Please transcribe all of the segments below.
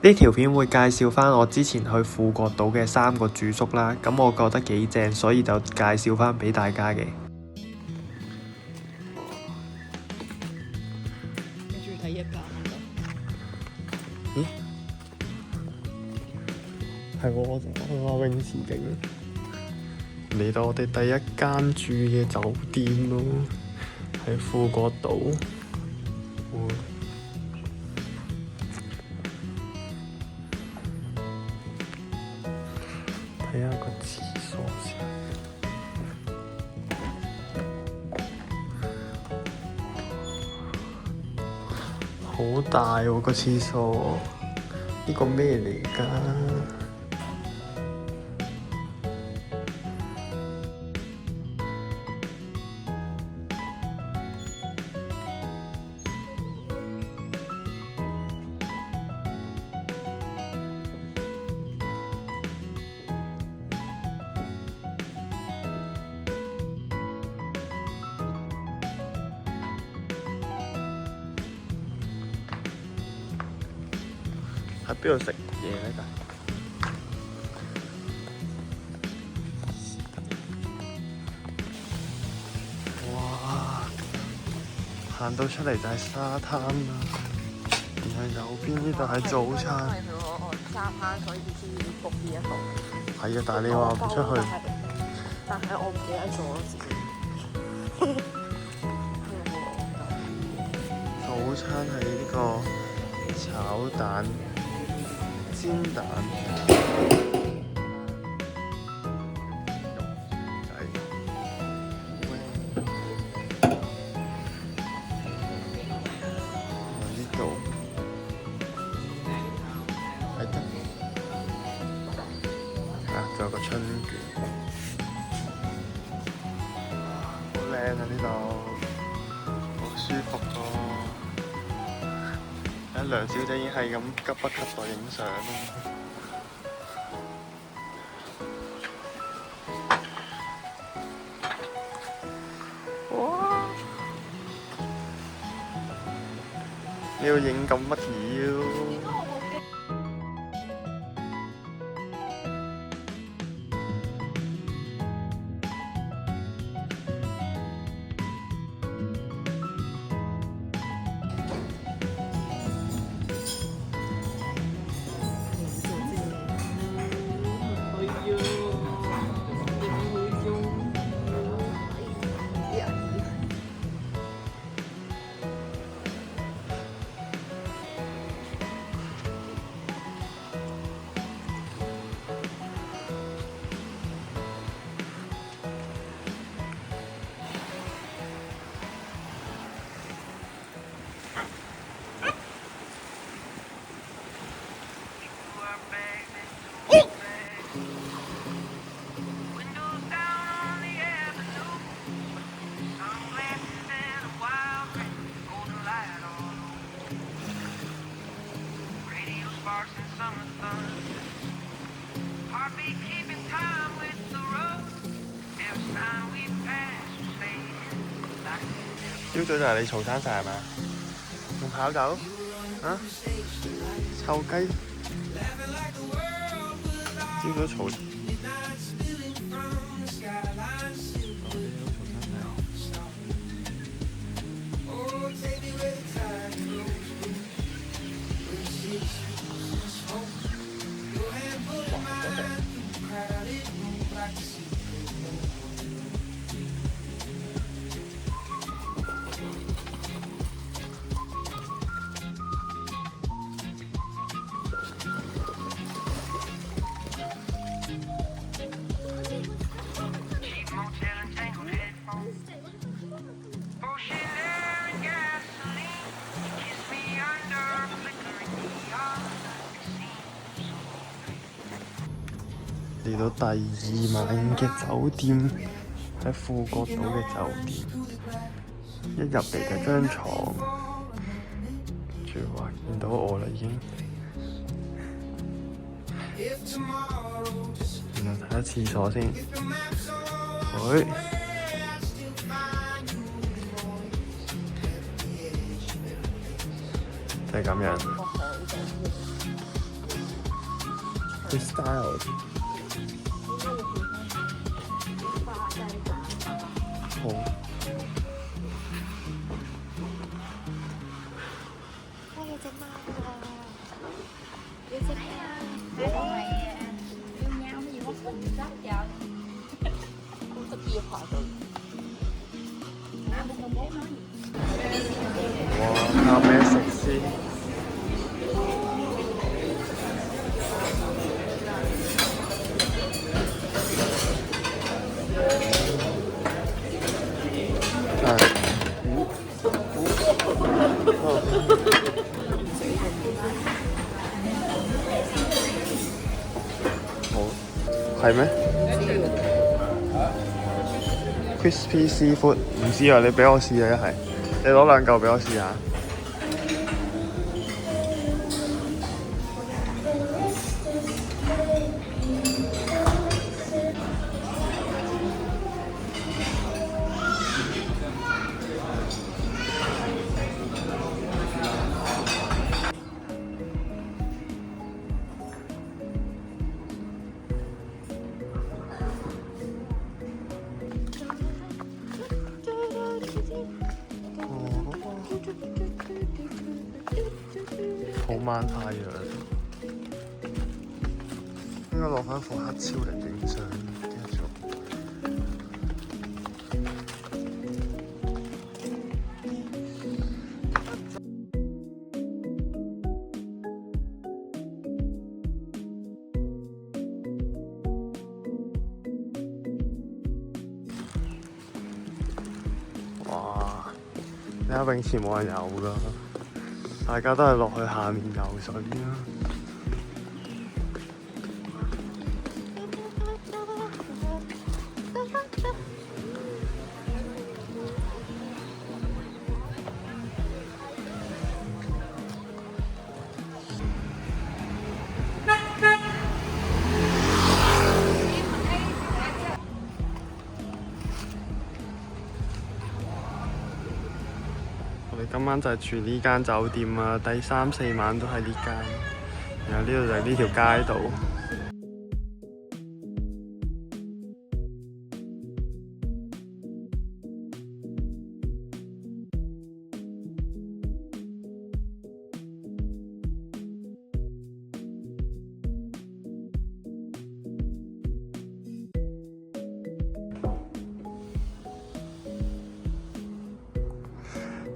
呢條片會介紹翻我之前去富國島嘅3個住宿啦，咁我覺得幾正，所以就介紹翻俾大家嘅。你中意睇一間咦？係喎，我話泳池景嚟到我哋第一間住嘅酒店咯，喺富國島。睇下個廁所先，好大喎個廁所，呢個咩嚟㗎？喺邊度食嘢咧？哇！行到出嚟就係沙灘啦，然後右邊呢度係早餐。因為我沙灘，所以先要 book 呢一度。係啊，但係你話唔出去。但係我唔記得咗自己。早餐係呢個炒蛋、煎蛋、肉仔、呢度係得啊，仲有個春卷，好靚啊！呢度好舒服喎。梁小姐已經係咁急不及待影相啦。哇！你要影咁乜嘢？朝早就係你嘈生晒係咪？仲跑走？啊？臭雞！朝早嘈。嚟到第2晚嘅酒店，喺富國島嘅酒店，一入嚟就張床，跟住話見到我啦已經，然後睇下廁所先，喂，就係咁樣。佢 style。好。有隻貓啊！有隻貓。Cái con này yêu nhau cái gì nó thích rất giờ. Không có chia khỏi rồi. Bố nói gì? 哇！靠咩食先？係咩 ？Crispy seafood 唔知啊，你俾我試啊一係，你攞2嚿俾我試下。好晚太陽，應該落翻副黑超嚟影相，記得咗。哇！你睇泳池冇人游㗎。大家都係落去下面游水啦。我哋今晚就係住呢間酒店啊，第3、4晚都係呢間，然後呢度就係呢條街道。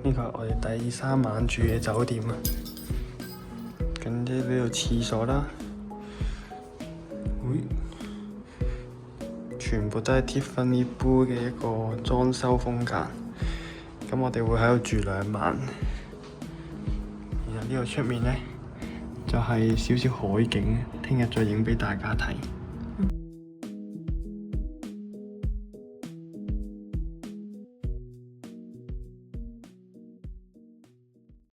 呢個係我哋第3晚住嘅酒店啊，跟住呢度廁所啦，全部都係 Tiffany Blue 嘅一個裝修風格。咁我哋會喺度住2晚，然後呢度出面呢，就係少少海景，聽日再影俾大家睇。